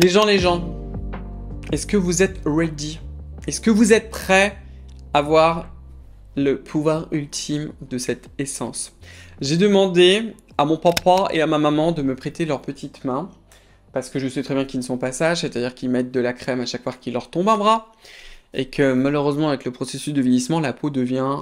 Les gens, est-ce que vous êtes ready? Est-ce que vous êtes prêts à voir le pouvoir ultime de cette essence? J'ai demandé à mon papa et à ma maman de me prêter leurs petites mains, parce que je sais très bien qu'ils ne sont pas sages, c'est-à-dire qu'ils mettent de la crème à chaque fois qu'il leur tombe un bras, et que malheureusement avec le processus de vieillissement, la peau devient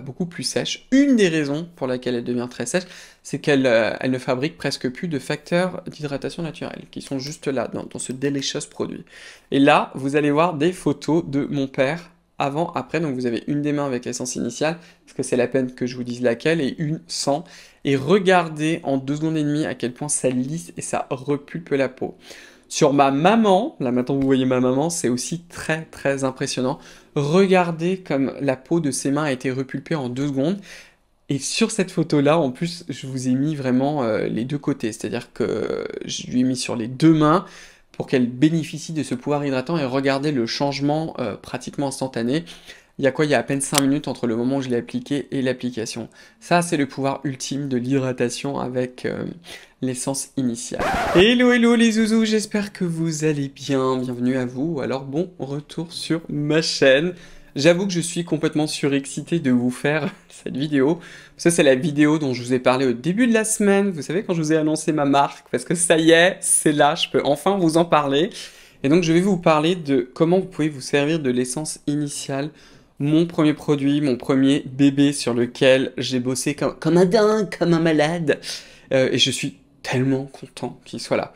beaucoup plus sèche. Une des raisons pour laquelle elle devient très sèche, c'est qu'elle elle ne fabrique presque plus de facteurs d'hydratation naturels, qui sont juste là, dans ce delicious produit. Et là, vous allez voir des photos de mon père, avant, après, donc vous avez une des mains avec l'essence initiale, parce que c'est la peine que je vous dise laquelle, et une sans. Et regardez en 2 secondes et demie à quel point ça lisse et ça repulpe la peau. Sur ma maman, là maintenant vous voyez ma maman, c'est aussi très très impressionnant. Regardez comme la peau de ses mains a été repulpée en 2 secondes. Et sur cette photo-là, en plus, je vous ai mis vraiment les deux côtés. C'est-à-dire que je lui ai mis sur les 2 mains pour qu'elle bénéficie de ce pouvoir hydratant et regardez le changement pratiquement instantané. Il y a quoi? Il y a à peine 5 minutes entre le moment où je l'ai appliqué et l'application. Ça, c'est le pouvoir ultime de l'hydratation avec l'essence initiale. Hello, hello les zouzous, j'espère que vous allez bien. Bienvenue à vous. Alors bon, retour sur ma chaîne. J'avoue que je suis complètement surexcité de vous faire cette vidéo. Ça, c'est la vidéo dont je vous ai parlé au début de la semaine. Vous savez, quand je vous ai annoncé ma marque, parce que ça y est, c'est là, je peux enfin vous en parler. Et donc, je vais vous parler de comment vous pouvez vous servir de l'essence initiale. Mon premier produit, mon premier bébé sur lequel j'ai bossé comme un dingue, comme un malade. Et je suis tellement content qu'il soit là.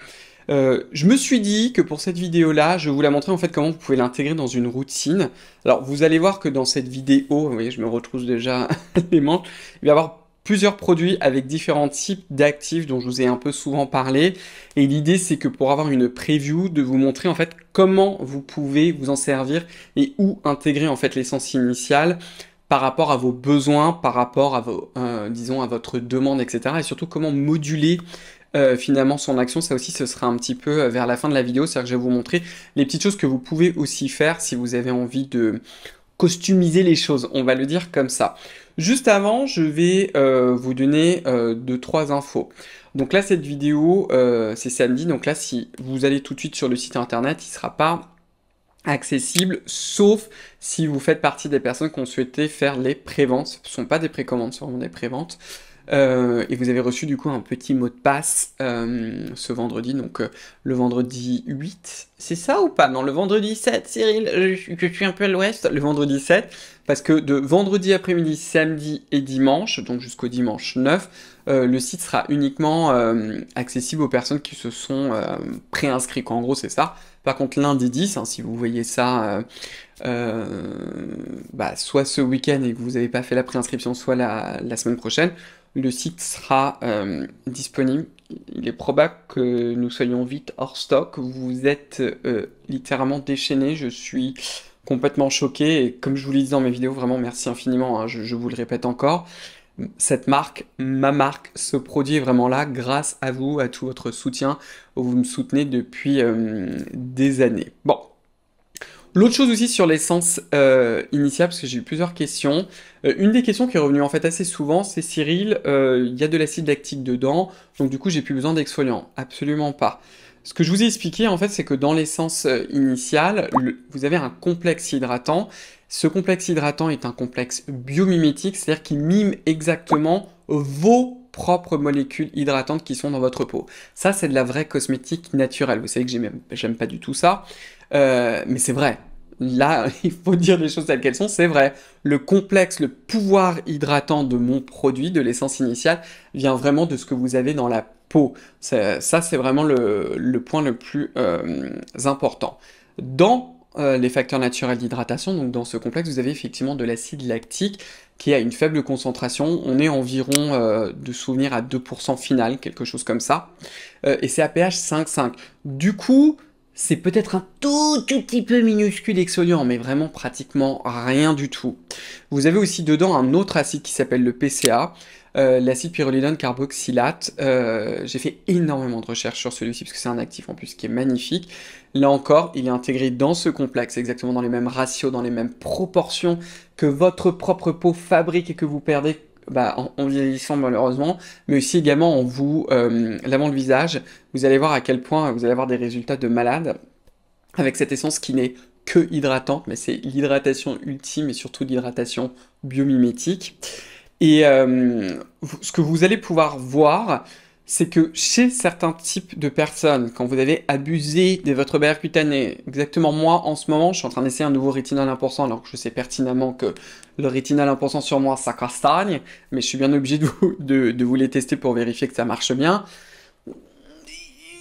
Je me suis dit que pour cette vidéo-là, je vais vous la montrer en fait comment vous pouvez l'intégrer dans une routine. Alors vous allez voir que dans cette vidéo, vous voyez, je me retrouve déjà les manches, il va y avoir plusieurs produits avec différents types d'actifs dont je vous ai un peu souvent parlé. Et l'idée, c'est que pour avoir une preview, de vous montrer en fait comment vous pouvez vous en servir et où intégrer en fait l'essence initiale par rapport à vos besoins, par rapport à vos, disons, à votre demande, etc. Et surtout comment moduler finalement son action. Ça aussi, ce sera un petit peu vers la fin de la vidéo, c'est-à-dire que je vais vous montrer les petites choses que vous pouvez aussi faire si vous avez envie de customiser les choses, on va le dire comme ça. Juste avant, je vais vous donner 2-3 infos. Donc là, cette vidéo, c'est samedi, donc là, si vous allez tout de suite sur le site internet, il ne sera pas accessible, sauf si vous faites partie des personnes qui ont souhaité faire les préventes. Ce ne sont pas des précommandes, ce sont vraiment des préventes. Et vous avez reçu du coup un petit mot de passe ce vendredi, donc le vendredi 8, c'est ça ou pas? Non, le vendredi 7, Cyril, je suis un peu à l'ouest, le vendredi 7, parce que de vendredi après-midi, samedi et dimanche, donc jusqu'au dimanche 9, le site sera uniquement accessible aux personnes qui se sont préinscrits, en gros c'est ça. Par contre lundi 10, hein, si vous voyez ça soit ce week-end et que vous n'avez pas fait la préinscription, soit la semaine prochaine, le site sera disponible. Il est probable que nous soyons vite hors stock. Vous êtes littéralement déchaînés. Je suis complètement choqué. Et comme je vous l'ai dit dans mes vidéos, vraiment merci infiniment. Hein, je vous le répète encore. Cette marque, ma marque, ce produit est vraiment là grâce à vous, à tout votre soutien. Vous me soutenez depuis des années. Bon. L'autre chose aussi sur l'essence initiale, parce que j'ai eu plusieurs questions. Une des questions qui est revenue en fait assez souvent, c'est Cyril, il y a de l'acide lactique dedans, donc du coup j'ai plus besoin d'exfoliant. Absolument pas. Ce que je vous ai expliqué en fait, c'est que dans l'essence initiale, vous avez un complexe hydratant. Ce complexe hydratant est un complexe biomimétique, c'est-à-dire qu'il mime exactement vos propres molécules hydratantes qui sont dans votre peau. Ça, c'est de la vraie cosmétique naturelle. Vous savez que j'aime pas du tout ça. Mais c'est vrai. Là, il faut dire les choses telles qu'elles sont, c'est vrai. Le complexe, le pouvoir hydratant de mon produit, de l'essence initiale, vient vraiment de ce que vous avez dans la peau. Ça, c'est vraiment le point le plus important. Dans les facteurs naturels d'hydratation, donc dans ce complexe, vous avez effectivement de l'acide lactique qui a une faible concentration. On est environ, de souvenir, à 2% final, quelque chose comme ça. Et c'est à pH 5,5. Du coup, c'est peut-être un tout petit peu minuscule exfoliant, mais vraiment pratiquement rien du tout. Vous avez aussi dedans un autre acide qui s'appelle le PCA, l'acide pyrrolidone carboxylate. J'ai fait énormément de recherches sur celui-ci, parce que c'est un actif en plus qui est magnifique. Là encore, il est intégré dans ce complexe, exactement dans les mêmes ratios, dans les mêmes proportions que votre propre peau fabrique et que vous perdez en vieillissant malheureusement, mais aussi également en vous lavant le visage. Vous allez voir à quel point vous allez avoir des résultats de malade avec cette essence qui n'est que hydratante, mais c'est l'hydratation ultime et surtout l'hydratation biomimétique. Et ce que vous allez pouvoir voir, c'est que chez certains types de personnes, quand vous avez abusé de votre barrière cutanée, exactement moi en ce moment, je suis en train d'essayer un nouveau rétinol 1%, alors que je sais pertinemment que le rétinol 1% sur moi, ça castagne, mais je suis bien obligé de vous les tester pour vérifier que ça marche bien.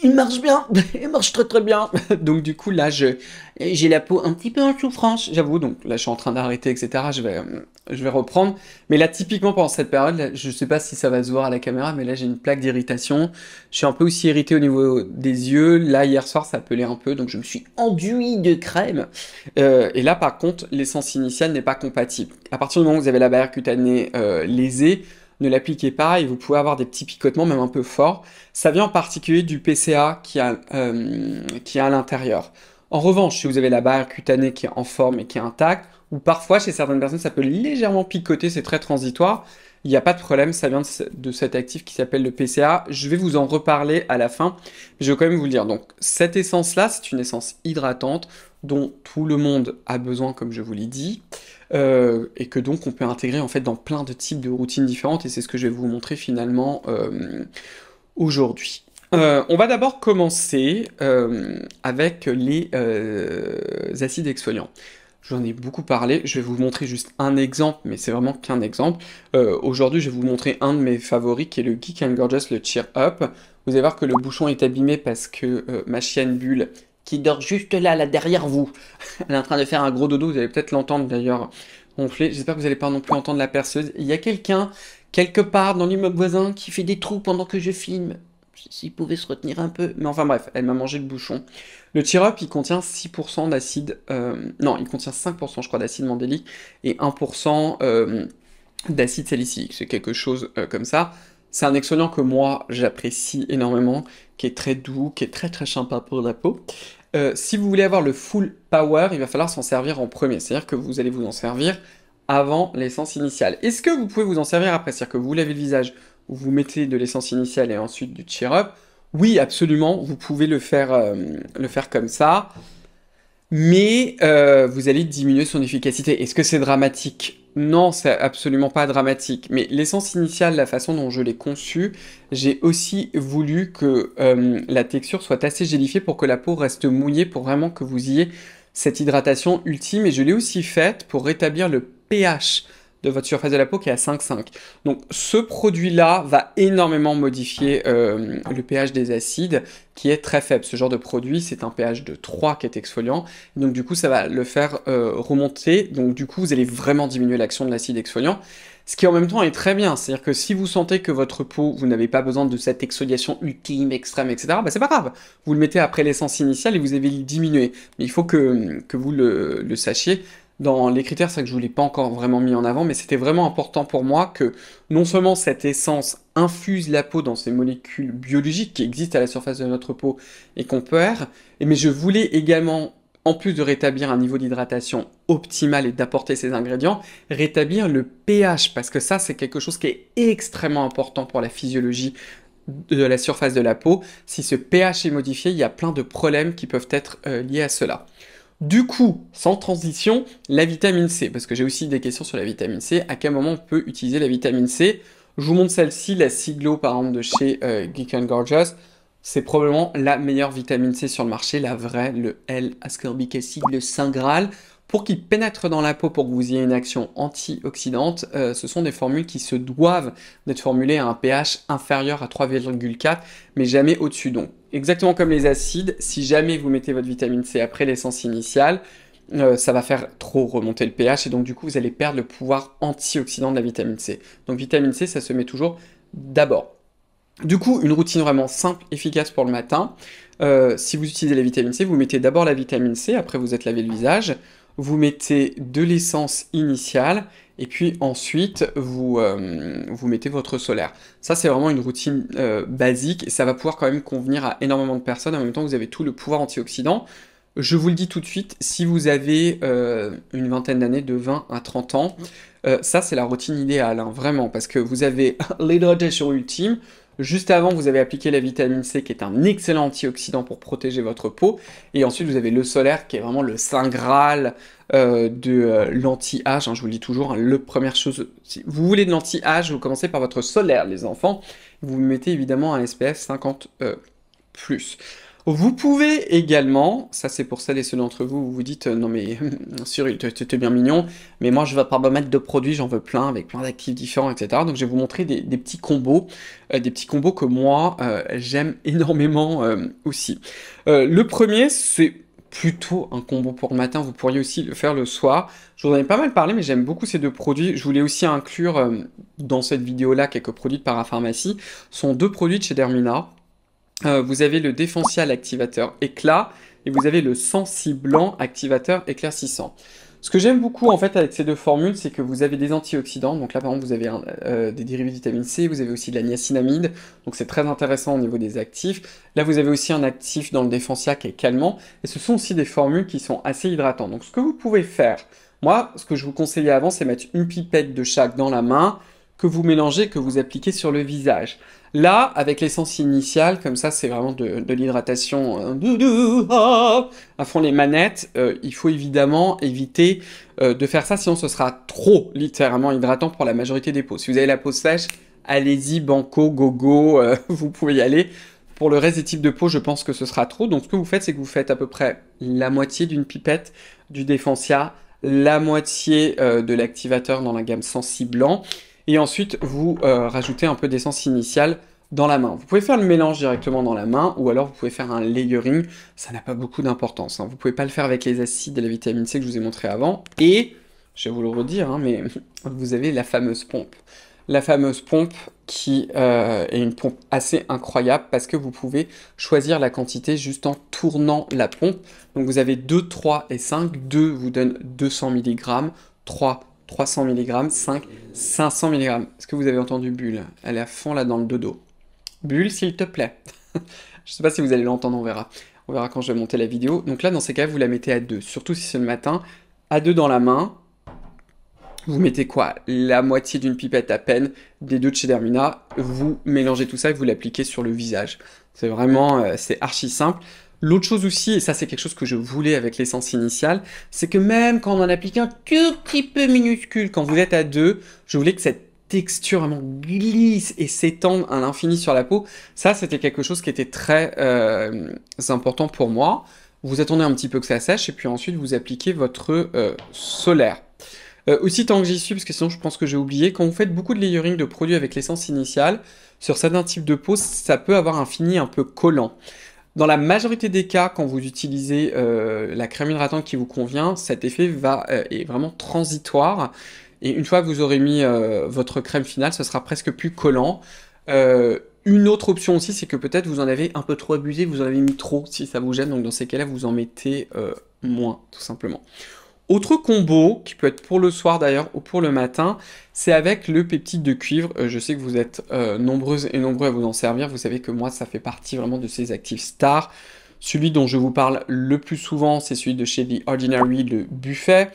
Il marche bien, il marche très très bien. Donc du coup là j'ai la peau un petit peu en souffrance, j'avoue. Donc là je suis en train d'arrêter, etc. Je vais reprendre. Mais là typiquement pendant cette période, là, je sais pas si ça va se voir à la caméra, mais là j'ai une plaque d'irritation. Je suis un peu aussi irrité au niveau des yeux. Là hier soir ça pelait un peu, donc je me suis enduit de crème. Et là par contre l'essence initiale n'est pas compatible. À partir du moment où vous avez la barrière cutanée lésée, ne l'appliquez pas et vous pouvez avoir des petits picotements, même un peu forts. Ça vient en particulier du PCA qui a à l'intérieur. En revanche, si vous avez la barrière cutanée qui est en forme et qui est intacte, ou parfois chez certaines personnes ça peut légèrement picoter, c'est très transitoire, il n'y a pas de problème, ça vient de cet actif qui s'appelle le PCA. Je vais vous en reparler à la fin, mais je vais quand même vous le dire. Donc cette essence-là, c'est une essence hydratante dont tout le monde a besoin, comme je vous l'ai dit. Et que donc on peut intégrer en fait dans plein de types de routines différentes, et c'est ce que je vais vous montrer finalement aujourd'hui. On va d'abord commencer avec les acides exfoliants. J'en ai beaucoup parlé, je vais vous montrer juste un exemple, mais c'est vraiment qu'un exemple. Aujourd'hui, je vais vous montrer un de mes favoris qui est le Geek & Gorgeous, le Cheer Up. Vous allez voir que le bouchon est abîmé parce que ma chienne Bulle, qui dort juste là derrière vous, elle est en train de faire un gros dodo, vous allez peut-être l'entendre d'ailleurs ronfler. J'espère que vous n'allez pas non plus entendre la perceuse. Il y a quelqu'un, quelque part dans l'immeuble voisin, qui fait des trous pendant que je filme. S'il pouvait se retenir un peu. Mais enfin bref, elle m'a mangé le bouchon. Le Cheer Up, il contient 6% d'acide... non, il contient 5% je crois d'acide mandélique et 1% d'acide salicylique. C'est quelque chose comme ça. C'est un exfoliant que moi, j'apprécie énormément, qui est très doux, qui est très très sympa pour la peau. Si vous voulez avoir le full power, il va falloir s'en servir en premier. C'est-à-dire que vous allez vous en servir avant l'essence initiale. Est-ce que vous pouvez vous en servir après? C'est-à-dire que vous lavez le visage, vous mettez de l'essence initiale et ensuite du Cheer Up. Oui, absolument, vous pouvez le faire comme ça. Mais vous allez diminuer son efficacité. Est-ce que c'est dramatique? Non, c'est absolument pas dramatique. Mais l'essence initiale, la façon dont je l'ai conçue, j'ai aussi voulu que la texture soit assez gélifiée pour que la peau reste mouillée, pour vraiment que vous ayez cette hydratation ultime. Et je l'ai aussi faite pour rétablir le pH de votre surface de la peau qui est à 5,5. Donc ce produit-là va énormément modifier le pH des acides qui est très faible. Ce genre de produit, c'est un pH de 3 qui est exfoliant. Donc du coup, ça va le faire remonter. Donc du coup, vous allez vraiment diminuer l'action de l'acide exfoliant. Ce qui en même temps est très bien. C'est-à-dire que si vous sentez que votre peau, vous n'avez pas besoin de cette exfoliation ultime, extrême, etc., bah c'est pas grave. Vous le mettez après l'essence initiale et vous allez le diminuer. Mais il faut que vous le sachiez. Dans les critères, c'est vrai que je ne vous l'ai pas encore vraiment mis en avant, mais c'était vraiment important pour moi que non seulement cette essence infuse la peau dans ces molécules biologiques qui existent à la surface de notre peau et qu'on perd, mais je voulais également, en plus de rétablir un niveau d'hydratation optimal et d'apporter ces ingrédients, rétablir le pH, parce que ça, c'est quelque chose qui est extrêmement important pour la physiologie de la surface de la peau. Si ce pH est modifié, il y a plein de problèmes qui peuvent être liés à cela. Du coup, sans transition, la vitamine C, parce que j'ai aussi des questions sur la vitamine C. À quel moment on peut utiliser la vitamine C? Je vous montre celle-ci, la Siglo par exemple de chez Geek & Gorgeous. C'est probablement la meilleure vitamine C sur le marché, la vraie, le L-ascorbic acid, le Saint Graal. Pour qu'il pénètre dans la peau, pour que vous ayez une action antioxydante, ce sont des formules qui se doivent d'être formulées à un pH inférieur à 3,4, mais jamais au-dessus. Donc, exactement comme les acides, si jamais vous mettez votre vitamine C après l'essence initiale, ça va faire trop remonter le pH, et donc du coup, vous allez perdre le pouvoir antioxydant de la vitamine C. Donc, vitamine C, ça se met toujours d'abord. Du coup, une routine vraiment simple, efficace pour le matin. Si vous utilisez la vitamine C, vous mettez d'abord la vitamine C, après vous êtes lavé le visage, vous mettez de l'essence initiale, et puis ensuite, vous mettez votre solaire. Ça, c'est vraiment une routine basique, et ça va pouvoir quand même convenir à énormément de personnes, en même temps que vous avez tout le pouvoir antioxydant. Je vous le dis tout de suite, si vous avez une vingtaine d'années, de 20 à 30 ans, Ça, c'est la routine idéale, hein, vraiment, parce que vous avez l'hydratation ultime. Juste avant, vous avez appliqué la vitamine C, qui est un excellent antioxydant pour protéger votre peau. Et ensuite, vous avez le solaire, qui est vraiment le saint graal de l'anti-âge. Hein, je vous le dis toujours, hein, le première chose, si vous voulez de l'anti-âge, vous commencez par votre solaire, les enfants. Vous mettez évidemment un SPF 50+. Vous pouvez également, ça c'est pour celles et ceux d'entre vous, vous vous dites non mais Cyril, t'es bien mignon, mais moi je vais pas me mettre de produits, j'en veux plein, avec plein d'actifs différents, etc. Donc je vais vous montrer des petits combos, que moi j'aime énormément aussi. Le premier, c'est plutôt un combo pour le matin, vous pourriez aussi le faire le soir. Je vous en ai pas mal parlé, mais j'aime beaucoup ces deux produits. Je voulais aussi inclure dans cette vidéo-là quelques produits de parapharmacie. Ce sont deux produits de chez Dermina. Vous avez le Défensial activateur éclat et vous avez le Sensi blanc activateur éclaircissant. Ce que j'aime beaucoup en fait avec ces deux formules, c'est que vous avez des antioxydants. Donc là par exemple vous avez des dérivés de vitamine C, vous avez aussi de la niacinamide, donc c'est très intéressant au niveau des actifs. Là vous avez aussi un actif dans le Défensial qui est calmant, et ce sont aussi des formules qui sont assez hydratantes. Donc ce que vous pouvez faire, moi ce que je vous conseillais avant, c'est mettre une pipette de chaque dans la main, que vous mélangez, que vous appliquez sur le visage. Là, avec l'essence initiale, comme ça, c'est vraiment de l'hydratation à fond les manettes. Il faut évidemment éviter de faire ça, sinon ce sera trop littéralement hydratant pour la majorité des peaux. Si vous avez la peau sèche, allez-y, banco, gogo, vous pouvez y aller. Pour le reste des types de peau, je pense que ce sera trop. Donc ce que vous faites, c'est que vous faites à peu près la moitié d'une pipette du Défensia, la moitié de l'activateur dans la gamme Sensi blanc. Et ensuite, vous rajoutez un peu d'essence initiale dans la main. Vous pouvez faire le mélange directement dans la main, ou alors vous pouvez faire un layering. Ça n'a pas beaucoup d'importance, hein. Vous ne pouvez pas le faire avec les acides et la vitamine C que je vous ai montré avant. Et, je vais vous le redire, hein, mais vous avez la fameuse pompe. La fameuse pompe qui est une pompe assez incroyable parce que vous pouvez choisir la quantité juste en tournant la pompe. Donc vous avez 2, 3 et 5. 2 vous donne 200 mg, 3 300 mg, 5, 500 mg. Est-ce que vous avez entendu Bulle? Elle est à fond là dans le dodo. Bulle, s'il te plaît. Je ne sais pas si vous allez l'entendre, on verra. On verra quand je vais monter la vidéo. Donc là, dans ces cas, vous la mettez à 2. Surtout si c'est le matin. À 2 dans la main. Vous mettez quoi? La moitié d'une pipette à peine des deux de chez Dermina. Vous mélangez tout ça et vous l'appliquez sur le visage. C'est vraiment, c'est archi simple. L'autre chose aussi, et ça c'est quelque chose que je voulais avec l'essence initiale, c'est que même quand on en applique un tout petit peu minuscule, quand vous êtes à 2, je voulais que cette texture vraiment glisse et s'étende à l'infini sur la peau. Ça, c'était quelque chose qui était très important pour moi. Vous attendez un petit peu que ça sèche et puis ensuite vous appliquez votre solaire. Aussi, tant que j'y suis, parce que sinon je pense que j'ai oublié, quand vous faites beaucoup de layering de produits avec l'essence initiale, sur certains types de peau, ça peut avoir un fini un peu collant. Dans la majorité des cas, quand vous utilisez la crème hydratante qui vous convient, cet effet est vraiment transitoire. Et une fois que vous aurez mis votre crème finale, ce sera presque plus collant. Une autre option aussi, c'est que peut-être vous en avez un peu trop abusé, vous en avez mis trop si ça vous gêne. Donc dans ces cas-là, vous en mettez moins, tout simplement. Autre combo, qui peut être pour le soir d'ailleurs ou pour le matin, c'est avec le peptide de cuivre. Je sais que vous êtes nombreuses et nombreux à vous en servir. Vous savez que moi, ça fait partie vraiment de ces actifs stars. Celui dont je vous parle le plus souvent, c'est celui de chez The Ordinary, le buffet.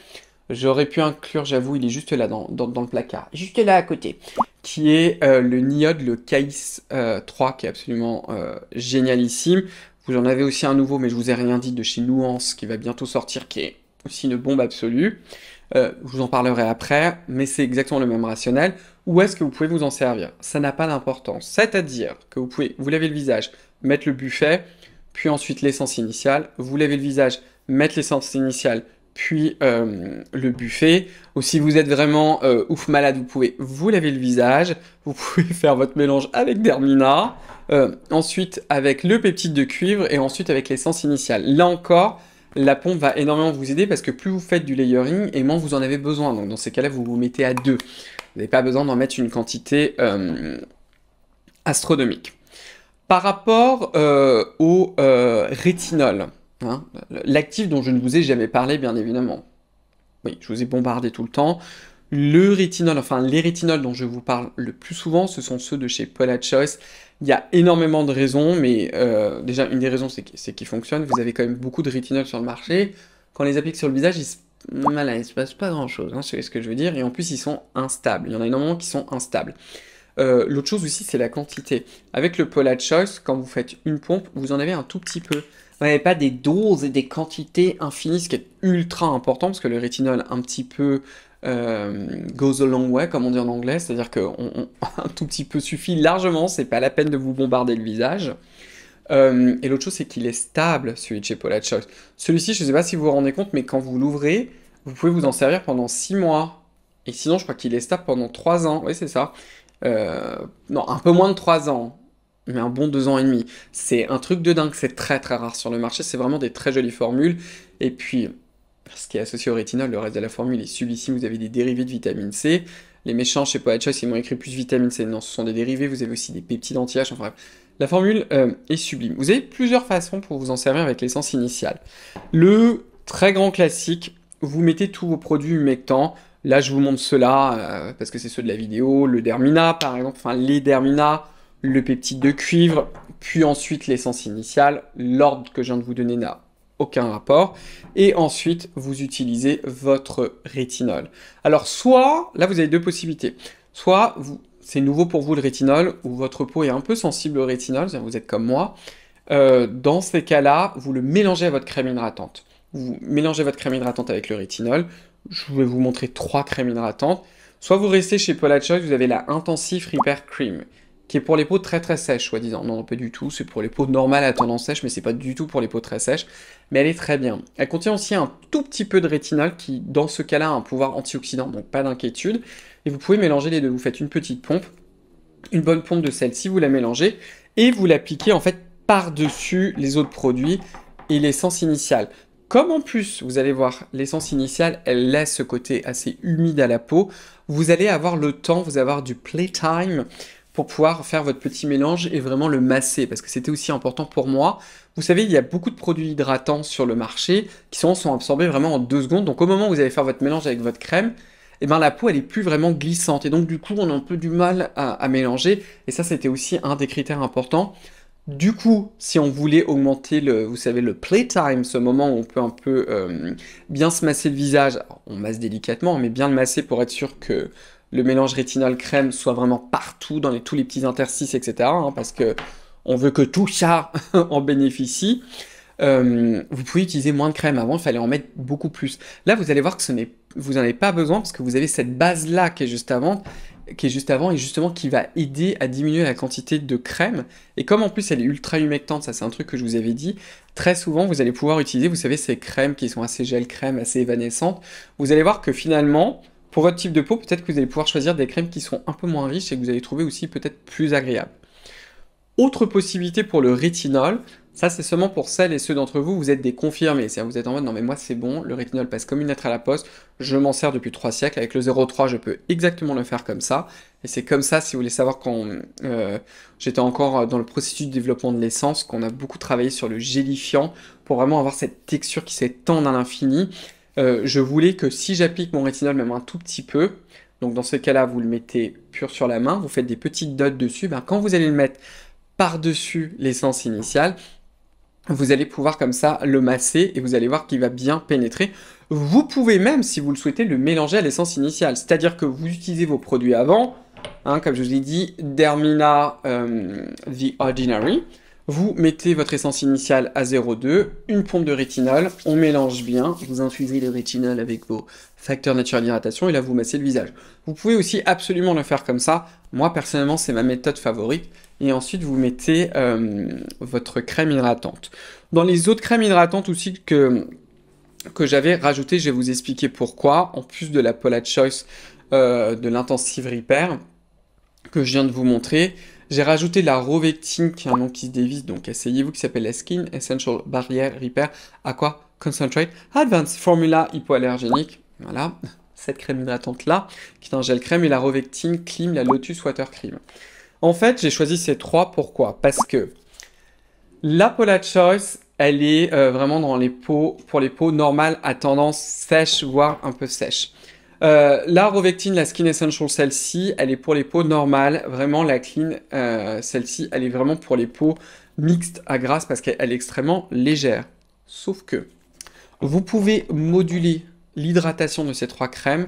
J'aurais pu inclure, j'avoue, il est juste là dans le placard, juste là à côté, qui est le Niode, le Caïs 3, qui est absolument génialissime. Vous en avez aussi un nouveau, mais je vous ai rien dit, de chez Nuance, qui va bientôt sortir, qui est aussi une bombe absolue. Je vous en parlerai après, mais c'est exactement le même rationnel. Où est-ce que vous pouvez vous en servir? Ça n'a pas d'importance. C'est-à-dire que vous pouvez vous laver le visage, mettre le buffet, puis ensuite l'essence initiale. Vous lavez le visage, mettre l'essence initiale, puis le buffet. Ou si vous êtes vraiment ouf malade, vous pouvez vous laver le visage. Vous pouvez faire votre mélange avec Dermina. Ensuite avec le peptide de cuivre et ensuite avec l'essence initiale. Là encore, la pompe va énormément vous aider parce que plus vous faites du layering et moins vous en avez besoin. Donc dans ces cas-là, vous vous mettez à 2. Vous n'avez pas besoin d'en mettre une quantité astronomique. Par rapport au rétinol, hein, l'actif dont je ne vous ai jamais parlé, bien évidemment. Oui, je vous ai bombardé tout le temps. Le rétinol, enfin les rétinols dont je vous parle le plus souvent, ce sont ceux de chez Paula Choice. Il y a énormément de raisons, mais déjà une des raisons c'est qu'ils fonctionnent. Vous avez quand même beaucoup de rétinols sur le marché. Quand on les applique sur le visage, voilà, il se passe pas grand-chose, hein, c'est ce que je veux dire. Et en plus, ils sont instables. Il y en a énormément qui sont instables. L'autre chose aussi, c'est la quantité. Avec le Paula Choice, quand vous faites une pompe, vous en avez un tout petit peu. Vous n'avez pas des doses et des quantités infinies, ce qui est ultra important, parce que le rétinol, un petit peu, goes a long way, comme on dit en anglais, c'est-à-dire qu'un tout petit peu suffit largement, c'est pas la peine de vous bombarder le visage. Et l'autre chose, c'est qu'il est stable, celui de chez Paula Choice. Celui-ci, je ne sais pas si vous vous rendez compte, mais quand vous l'ouvrez, vous pouvez vous en servir pendant 6 mois. Et sinon, je crois qu'il est stable pendant 3 ans. Oui, c'est ça. Non, un peu moins de 3 ans, mais un bon 2 ans et demi. C'est un truc de dingue, c'est très très rare sur le marché. C'est vraiment des très jolies formules. Et puis, ce qui est associé au rétinol, le reste de la formule est subissime. Vous avez des dérivés de vitamine C. Les méchants chez Paula Choice, ils m'ont écrit plus vitamine C. Non, ce sont des dérivés. Vous avez aussi des peptides anti-âge. Enfin bref. La formule est sublime. Vous avez plusieurs façons pour vous en servir avec l'essence initiale. Le très grand classique, vous mettez tous vos produits humectants. Là, je vous montre ceux-là parce que c'est ceux de la vidéo. Le Dermina, par exemple, enfin les Dermina, le peptide de cuivre, puis ensuite l'essence initiale. L'ordre que je viens de vous donner n'a aucun rapport. Et ensuite, vous utilisez votre rétinol. Alors, soit, là, vous avez deux possibilités. Soit, c'est nouveau pour vous le rétinol, ou votre peau est un peu sensible au rétinol, c'est-à-dire vous êtes comme moi. Dans ces cas-là, vous le mélangez à votre crème hydratante. Vous mélangez votre crème hydratante avec le rétinol. Je vais vous montrer 3 crèmes hydratantes. Soit vous restez chez Paula Choice, vous avez la Intensive Repair Cream, qui est pour les peaux très très sèches, soi-disant. Non, pas du tout, c'est pour les peaux normales à tendance sèche, mais c'est pas du tout pour les peaux très sèches. Mais elle est très bien. Elle contient aussi un tout petit peu de rétinol qui, dans ce cas-là, a un pouvoir antioxydant, donc pas d'inquiétude. Et vous pouvez mélanger les deux. Vous faites une petite pompe, une bonne pompe de celle-ci, vous la mélangez, et vous l'appliquez en fait par-dessus les autres produits et l'essence initiale. Comme en plus, vous allez voir, l'essence initiale, elle laisse ce côté assez humide à la peau, vous allez avoir le temps, vous allez avoir du playtime pour pouvoir faire votre petit mélange et vraiment le masser, parce que c'était aussi important pour moi. Vous savez, il y a beaucoup de produits hydratants sur le marché qui sont absorbés vraiment en 2 secondes, donc au moment où vous allez faire votre mélange avec votre crème, eh ben, la peau, elle est plus vraiment glissante, et donc du coup, on a un peu du mal à mélanger, et ça, c'était aussi un des critères importants. Du coup, si on voulait augmenter vous savez, le playtime, ce moment où on peut un peu bien se masser le visage, alors, on masse délicatement, mais bien le masser pour être sûr que le mélange rétinol-crème soit vraiment partout, dans tous les petits interstices, etc. hein, parce que on veut que tout ça en bénéficie. Vous pouvez utiliser moins de crème. Avant, il fallait en mettre beaucoup plus. Là, vous allez voir que vous n'en avez pas besoin parce que vous avez cette base-là qui est juste avant, et justement qui va aider à diminuer la quantité de crème. Et comme en plus elle est ultra humectante, ça c'est un truc que je vous avais dit, très souvent vous allez pouvoir utiliser, vous savez, ces crèmes qui sont assez gel crème, assez évanescentes. Vous allez voir que finalement, pour votre type de peau, peut-être que vous allez pouvoir choisir des crèmes qui sont un peu moins riches et que vous allez trouver aussi peut-être plus agréables. Autre possibilité pour le rétinol, ça c'est seulement pour celles et ceux d'entre vous, vous êtes des confirmés, c'est-à-dire vous êtes en mode non mais moi c'est bon, le rétinol passe comme une lettre à la poste, je m'en sers depuis 3 siècles, avec le 0,3 je peux exactement le faire comme ça, et c'est comme ça, si vous voulez savoir, quand j'étais encore dans le processus de développement de l'essence, qu'on a beaucoup travaillé sur le gélifiant, pour vraiment avoir cette texture qui s'étend à l'infini. Je voulais que si j'applique mon rétinol même un tout petit peu, donc dans ce cas-là vous le mettez pur sur la main, vous faites des petites dots dessus, ben, quand vous allez le mettre par-dessus l'essence initiale, vous allez pouvoir comme ça le masser et vous allez voir qu'il va bien pénétrer. Vous pouvez même, si vous le souhaitez, le mélanger à l'essence initiale. C'est-à-dire que vous utilisez vos produits avant, hein, comme je vous ai dit, Dermina The Ordinary. Vous mettez votre essence initiale à 0,2, une pompe de rétinol, on mélange bien, vous infusez le rétinol avec vos facteurs naturels d'hydratation et là vous massez le visage. Vous pouvez aussi absolument le faire comme ça, moi personnellement c'est ma méthode favorite, et ensuite vous mettez votre crème hydratante. Dans les autres crèmes hydratantes aussi que j'avais rajoutées, je vais vous expliquer pourquoi, en plus de la Paula Choice de l'Intensive Repair que je viens de vous montrer, j'ai rajouté la Rovectine, qui est un nom qui se dévisse, donc asseyez-vous, qui s'appelle la Skin Essential Barrier Repair Aqua Concentrate Advanced Formula Hypoallergénique. Voilà, cette crème hydratante-là, qui est un gel crème, et la Rovectine Clean, la Lotus Water Cream. En fait, j'ai choisi ces 3, pourquoi? Parce que la Paula Choice, elle est vraiment pour les peaux normales à tendance sèche, voire un peu sèche. La Rovectine, la Skin Essential, celle-ci, elle est pour les peaux normales. Vraiment, la Clean, celle-ci, elle est vraiment pour les peaux mixtes à grasses parce qu'elle est extrêmement légère. Sauf que vous pouvez moduler l'hydratation de ces 3 crèmes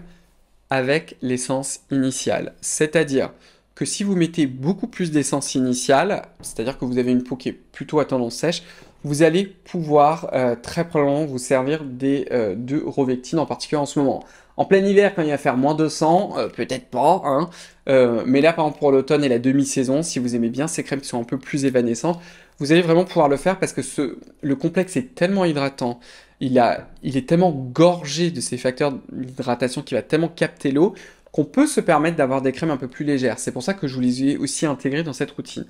avec l'essence initiale. C'est-à-dire que si vous mettez beaucoup plus d'essence initiale, c'est-à-dire que vous avez une peau qui est plutôt à tendance sèche, vous allez pouvoir très probablement vous servir de Rovectine, en particulier en ce moment. En plein hiver, quand il va faire moins 200, peut-être pas, hein, mais là, par exemple, pour l'automne et la demi-saison, si vous aimez bien ces crèmes qui sont un peu plus évanescentes, vous allez vraiment pouvoir le faire parce que le complexe est tellement hydratant, il est tellement gorgé de ces facteurs d'hydratation qui va tellement capter l'eau qu'on peut se permettre d'avoir des crèmes un peu plus légères. C'est pour ça que je vous les ai aussi intégrées dans cette routine.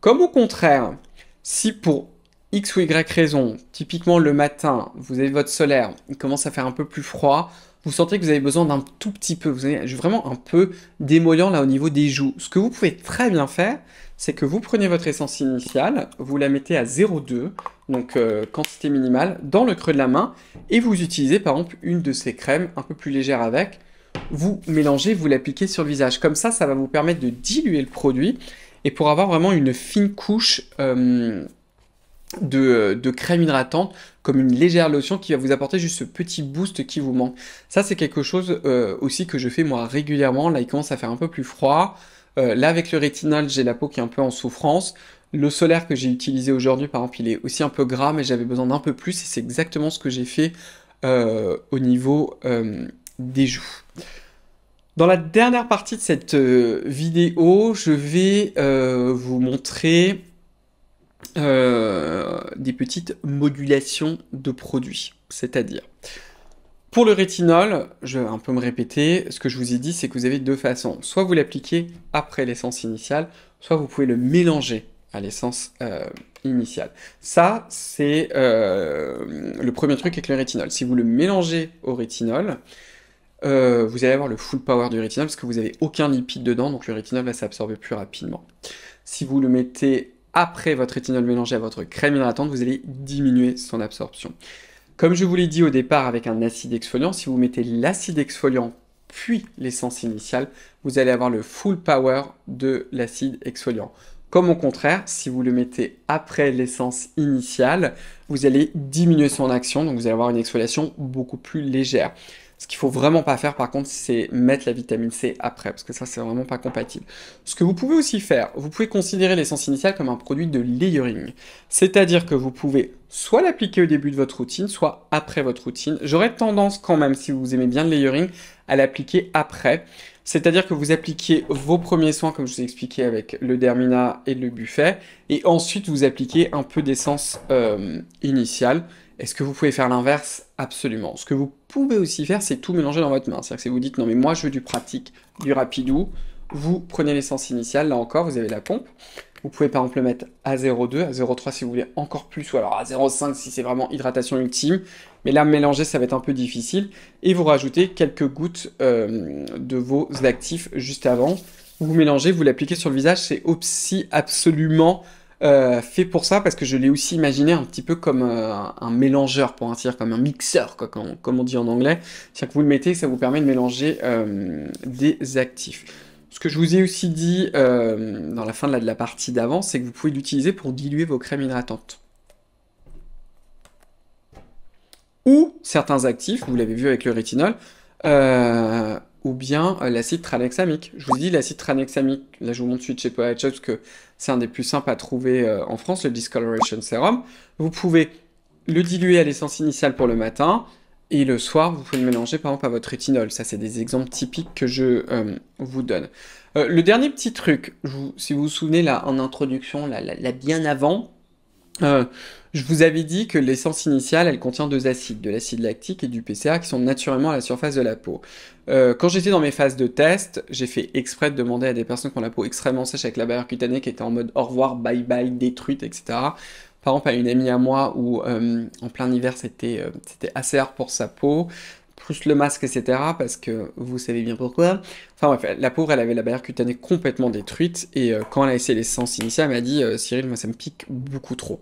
Comme au contraire, si pour X ou Y raison, typiquement le matin, vous avez votre solaire, il commence à faire un peu plus froid, vous sentez que vous avez besoin d'un tout petit peu, vous avez vraiment un peu d'émollient là au niveau des joues. Ce que vous pouvez très bien faire, c'est que vous prenez votre essence initiale, vous la mettez à 0,2, donc quantité minimale, dans le creux de la main, et vous utilisez par exemple une de ces crèmes un peu plus légère avec, vous mélangez, vous l'appliquez sur le visage. Comme ça va vous permettre de diluer le produit, et pour avoir vraiment une fine couche de crème hydratante, comme une légère lotion qui va vous apporter juste ce petit boost qui vous manque. Ça, c'est quelque chose aussi que je fais moi régulièrement. Là, il commence à faire un peu plus froid. Là, avec le rétinol, j'ai la peau qui est un peu en souffrance. Le solaire que j'ai utilisé aujourd'hui, par exemple, il est aussi un peu gras, mais j'avais besoin d'un peu plus, et c'est exactement ce que j'ai fait au niveau des joues. Dans la dernière partie de cette vidéo, je vais vous montrer des petites modulations de produits. C'est-à-dire, pour le rétinol, je vais un peu me répéter, ce que je vous ai dit, c'est que vous avez deux façons. Soit vous l'appliquez après l'essence initiale, soit vous pouvez le mélanger à l'essence initiale. Ça, c'est le premier truc avec le rétinol. Si vous le mélangez au rétinol, vous allez avoir le full power du rétinol parce que vous n'avez aucun lipide dedans, donc le rétinol va s'absorber plus rapidement. Si vous le mettez après votre rétinol mélangé à votre crème hydratante, vous allez diminuer son absorption. Comme je vous l'ai dit au départ avec un acide exfoliant, si vous mettez l'acide exfoliant puis l'essence initiale, vous allez avoir le full power de l'acide exfoliant. Comme au contraire, si vous le mettez après l'essence initiale, vous allez diminuer son action, donc vous allez avoir une exfoliation beaucoup plus légère. Ce qu'il faut vraiment pas faire par contre, c'est mettre la vitamine C après, parce que ça c'est vraiment pas compatible. Ce que vous pouvez aussi faire, vous pouvez considérer l'essence initiale comme un produit de layering. C'est-à-dire que vous pouvez soit l'appliquer au début de votre routine, soit après votre routine. J'aurais tendance quand même, si vous aimez bien le layering, à l'appliquer après. C'est-à-dire que vous appliquez vos premiers soins, comme je vous ai expliqué avec le Dermina et le Buffet, et ensuite vous appliquez un peu d'essence initiale. Est-ce que vous pouvez faire l'inverse? Absolument. Ce que vous pouvez aussi faire, c'est tout mélanger dans votre main. C'est-à-dire que si vous dites, non mais moi je veux du pratique, du rapidou, vous prenez l'essence initiale, là encore, vous avez la pompe. Vous pouvez par exemple le mettre à 0,2, à 0,3 si vous voulez encore plus, ou alors à 0,5 si c'est vraiment hydratation ultime. Mais là, mélanger, ça va être un peu difficile. Et vous rajoutez quelques gouttes de vos actifs juste avant. Vous mélangez, vous l'appliquez sur le visage. C'est aussi absolument fait pour ça, parce que je l'ai aussi imaginé un petit peu comme un mélangeur, pour ainsi dire, comme un mixeur, quoi, comme on dit en anglais. C'est-à-dire que vous le mettez, ça vous permet de mélanger des actifs. Ce que je vous ai aussi dit dans la fin de la partie d'avant, c'est que vous pouvez l'utiliser pour diluer vos crèmes hydratantes. Ou certains actifs, vous l'avez vu avec le rétinol, ou bien l'acide tranexamique. Je vous dis l'acide tranexamique, là je vous montre suite chez Power parce que c'est un des plus simples à trouver en France, le Discoloration Serum. Vous pouvez le diluer à l'essence initiale pour le matin, et le soir, vous pouvez le mélanger par exemple à votre rétinol. Ça, c'est des exemples typiques que je vous donne. Le dernier petit truc, si vous vous souvenez là en introduction, là bien avant, je vous avais dit que l'essence initiale, elle contient deux acides, de l'acide lactique et du PCA, qui sont naturellement à la surface de la peau. Quand j'étais dans mes phases de test, j'ai fait exprès de demander à des personnes qui ont la peau extrêmement sèche avec la barrière cutanée, qui étaient en mode au revoir, bye bye, détruite, etc. Par exemple, à une amie à moi où en plein hiver, c'était assez hard pour sa peau, plus le masque, etc. Parce que vous savez bien pourquoi. Enfin bref, la pauvre, elle avait la barrière cutanée complètement détruite, et quand elle a essayé l'essence initiale, elle m'a dit Cyril, moi ça me pique beaucoup trop.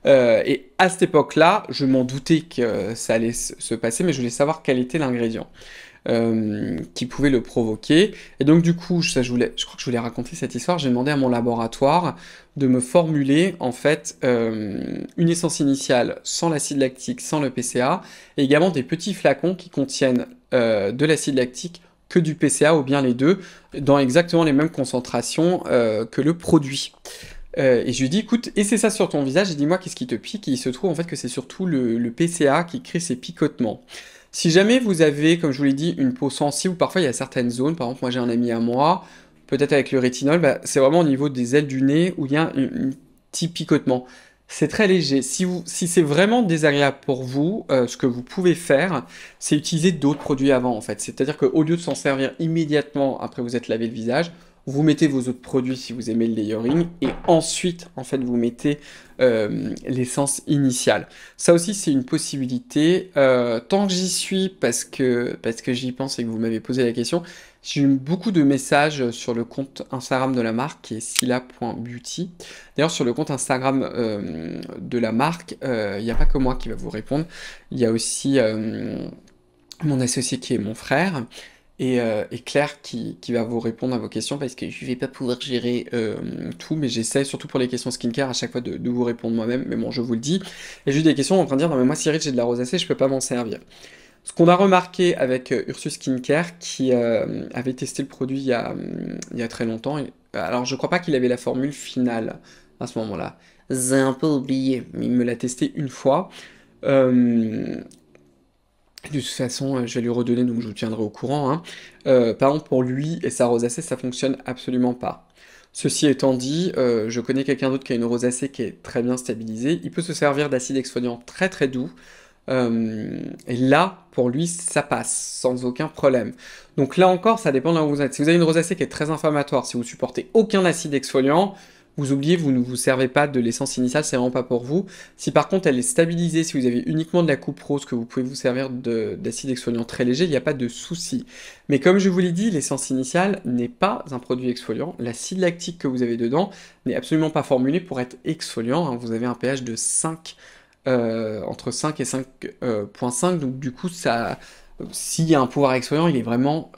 Et à cette époque-là, je m'en doutais que ça allait se passer, mais je voulais savoir quel était l'ingrédient. qui pouvaient le provoquer. Et donc du coup, je crois que je voulais raconter cette histoire, j'ai demandé à mon laboratoire de me formuler en fait une essence initiale sans l'acide lactique, sans le PCA, et également des petits flacons qui contiennent de l'acide lactique que du PCA, ou bien les deux, dans exactement les mêmes concentrations que le produit. Et je lui dis, écoute, essaie ça sur ton visage, et dis-moi qu'est-ce qui te pique, et il se trouve en fait que c'est surtout le PCA qui crée ces picotements. Si jamais vous avez, comme je vous l'ai dit, une peau sensible, ou parfois il y a certaines zones, par exemple moi j'ai un ami à moi, peut-être avec le rétinol, bah, c'est vraiment au niveau des ailes du nez où il y a un petit picotement. C'est très léger. Si c'est vraiment désagréable pour vous, ce que vous pouvez faire, c'est utiliser d'autres produits avant en fait. C'est-à-dire qu'au lieu de s'en servir immédiatement après vous êtes lavé le visage, vous mettez vos autres produits si vous aimez le layering, et ensuite, en fait, vous mettez l'essence initiale. Ça aussi, c'est une possibilité. Tant que j'y suis, parce que j'y pense et que vous m'avez posé la question, j'ai eu beaucoup de messages sur le compte Instagram de la marque, qui est scylla.beauty. D'ailleurs, sur le compte Instagram de la marque, il n'y a pas que moi qui va vous répondre. Il y a aussi mon associé qui est mon frère. Et Claire qui va vous répondre à vos questions, parce que je ne vais pas pouvoir gérer tout, mais j'essaie, surtout pour les questions skincare, à chaque fois de vous répondre moi-même, mais bon, je vous le dis. Et j'ai eu des questions en train de dire, non mais moi Cyril, j'ai de la rosacée, je peux pas m'en servir. Ce qu'on a remarqué avec Ursus Skincare, qui avait testé le produit il y a très longtemps, alors je crois pas qu'il avait la formule finale à ce moment-là. J'ai un peu oublié, mais il me l'a testé une fois. De toute façon, je vais lui redonner, donc je vous tiendrai au courant, hein. Par exemple, pour lui et sa rosacée, ça fonctionne absolument pas. Ceci étant dit, je connais quelqu'un d'autre qui a une rosacée qui est très bien stabilisée. Il peut se servir d'acide exfoliant très très doux. Et là, pour lui, ça passe sans aucun problème. Donc là encore, ça dépend de là où vous êtes. Si vous avez une rosacée qui est très inflammatoire, si vous supportez aucun acide exfoliant, vous oubliez, vous ne vous servez pas de l'essence initiale, c'est vraiment pas pour vous. Si par contre elle est stabilisée, si vous avez uniquement de la coupe rose, que vous pouvez vous servir d'acide exfoliant très léger, il n'y a pas de souci. Mais comme je vous l'ai dit, l'essence initiale n'est pas un produit exfoliant. L'acide lactique que vous avez dedans n'est absolument pas formulé pour être exfoliant, hein. Vous avez un pH de 5, entre 5 et 5,5, donc du coup, s'il y a un pouvoir exfoliant, il est vraiment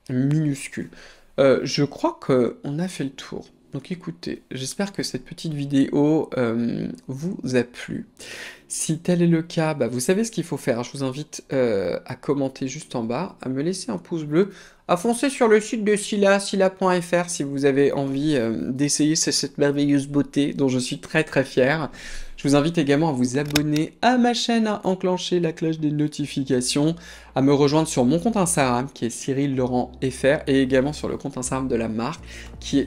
minuscule. Je crois qu'on a fait le tour. Donc écoutez, j'espère que cette petite vidéo vous a plu. Si tel est le cas, bah, vous savez ce qu'il faut faire. Je vous invite à commenter juste en bas, à me laisser un pouce bleu, à foncer sur le site de scylla.fr si vous avez envie d'essayer cette merveilleuse beauté dont je suis très très fier. Je vous invite également à vous abonner à ma chaîne, à enclencher la cloche des notifications, à me rejoindre sur mon compte Instagram qui est Cyril Laurent FR, et également sur le compte Instagram de la marque qui est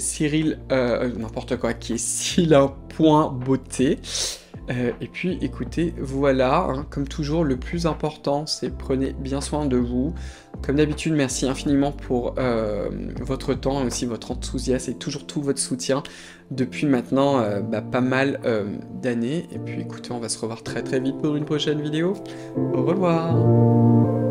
qui est scylla.beauté. Et puis écoutez, voilà, hein, comme toujours, le plus important, c'est prenez bien soin de vous. Comme d'habitude, merci infiniment pour votre temps et aussi votre enthousiasme et toujours tout votre soutien depuis maintenant pas mal d'années. Et puis écoutez, on va se revoir très très vite pour une prochaine vidéo. Au revoir!